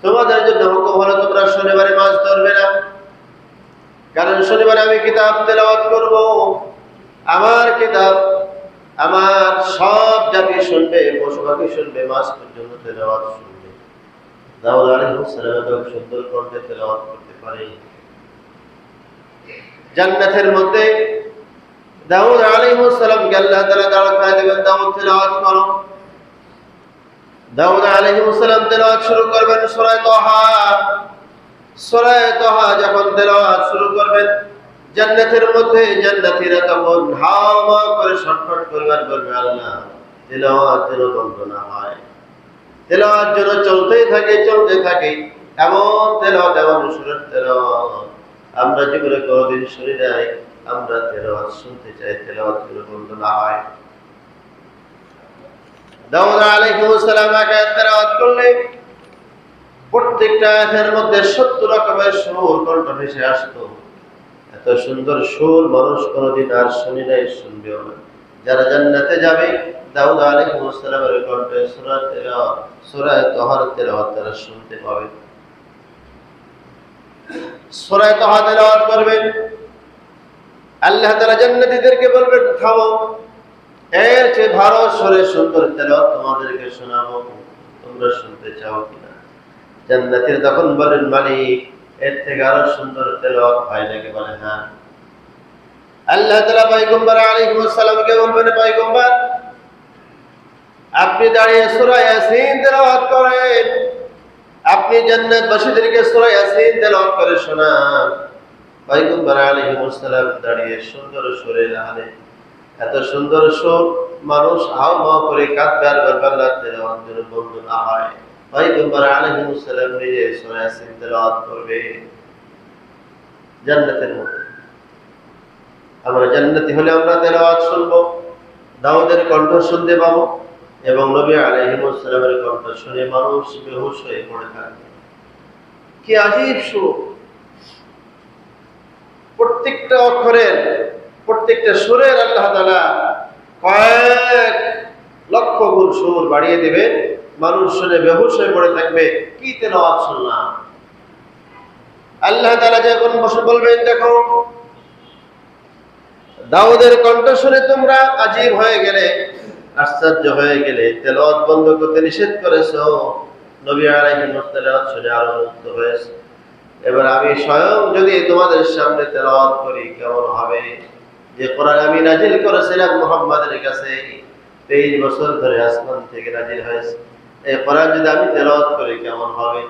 তোমাদের জন্য হুকুম হলো তোমরা শনিবারে মাছ ধরবে না, কারণ শনিবারে আমি কিতাব তেলাওয়াত করব। আমার কিতাব আমার সব জাতি শুনবে, পশু পাখি শুনবে, মাছ পর্যন্ত তেলাওয়াত শুনবে। দাউদ আলাইহিস সালাম খুব সুন্দর কণ্ঠে তেলাওয়াত করতে পারে। জান্নাতের মধ্যে দাউদ আলাইহিস সালামকে আল্লাহ তাআলা দাঁড় করায় দেবেন, দাউদ তেলাওয়াত করো। দাউদ আলাইহিস সালাম তেলাওয়াত শুরু করবেন সূরা তাহা। সূরা তাহা যখন তেলাওয়াত শুরু করবেন, জান্নাতের মধ্যে জান্নাতীরা তখন হাওয়া করে ছটফট করবেন, বলবে আল্লাহ তেলাওয়াত যেন বন্ধ না হয়, তেলাওয়াত যেন চলতেই থাকে চলতে থাকে। এমন তেলাওয়াত, এমন সুরের তেলাওয়াত আমরা জীবনে কোনোদিন শুনি নাই। আমরা তেলাওয়াত শুনতে চাই, তেলাওয়াত যেন বন্ধ না হয়। দাউদ আলাইহিস সালাম আয়াত তেলাওয়াত করলে প্রত্যেকটা আয়াতের মধ্যে 70 রকমের সুর কণ্ঠ ভেসে আসতো। এত সুন্দর সুর মানুষ কোনোদিন আর শুনি নাই, শুনবেও না। যারা জান্নাতে যাবে দাউদ আলাইহিস সালামের কণ্ঠে সূরা তাহার তেলাওয়াত তারা শুনতে পাবে। সূরা তাহা তেলাওয়াত করবেন, আল্লাহ তাআলা জান্নাতীদেরকে বলবেন থামো, এর চেয়ে ভালো সুরে সুন্দর তেলাওয়াত তোমাদেরকে শোনাবো, তোমরা শুনতে চাও কিনা? জান্নাতীরা তখন বলেন মালিক এর থেকে আরো সুন্দর তেলাওয়াত হয় নাকি? বলে হ্যাঁ। আল্লাহ তাআলা পয়গম্বর আলাইহিস সালামকে বলবেন, পয়গম্বর আপনি দাঁড়িয়ে সূরা ইয়াসিন তেলাওয়াত করেন, আপনি জান্নাতবাসীদেরকে সূরা ইয়াসিন তেলাওয়াত করে শোনান। পয়গম্বর আলাইহিস সালাম দাঁড়িয়ে সুন্দর সুরে লাহানে, এত সুন্দর সুর মানুষ হাওয়া করে কাঁদবে আর বলবে আল্লাহ তেলাওয়াত যেন বন্ধ না হয়। পয়গম্বর আলাইহিস সালাম নিজে সূরা ইয়াসিন তেলাওয়াত করবে জান্নাতের মধ্যে। আমরা জান্নাতি হলে আমরা তেলাওয়াত শুনবো, দাউদের কণ্ঠ শুনতে পাবো, এবং নবী আলাইহিস সালামের কণ্ঠ শুনে মানুষ বেহুশ হয়ে পড়ে থাকবে। কি আজীব সুর! প্রত্যেকটা অক্ষরের, প্রত্যেকটা সুরের আল্লাহ তাআলা কয়েক লক্ষ গুণ সুর বাড়িয়ে দেবে, মানুষ শুনে বেহুশ হয়ে পড়ে থাকবে। কি তেলাওয়াত শুনলাম! আল্লাহ তাআলা যখন বসে বলবেন, দেখো দাউদের কণ্ঠ শুনে তোমরা আজীব হয়ে গেলে, আশ্চর্য হয়ে গেলে, তেলাওয়াত বন্ধ করতে নিষেধ করেছো, নবী আলাইহিস তেলাওয়াত শুনে আরো মুগ্ধ হয়েছে। এবার আমি স্বয়ং যদি তোমাদের সামনে তেলাওয়াত করি কেমন হবে? যে কোরআন আমি নাজিল করেছিলাম মুহাম্মাদের কাছে, 23 বছর ধরে আসমান থেকে নাজিল হয়েছে, এই কোরআন যদি আমি তেলাওয়াত করি কেমন হবে?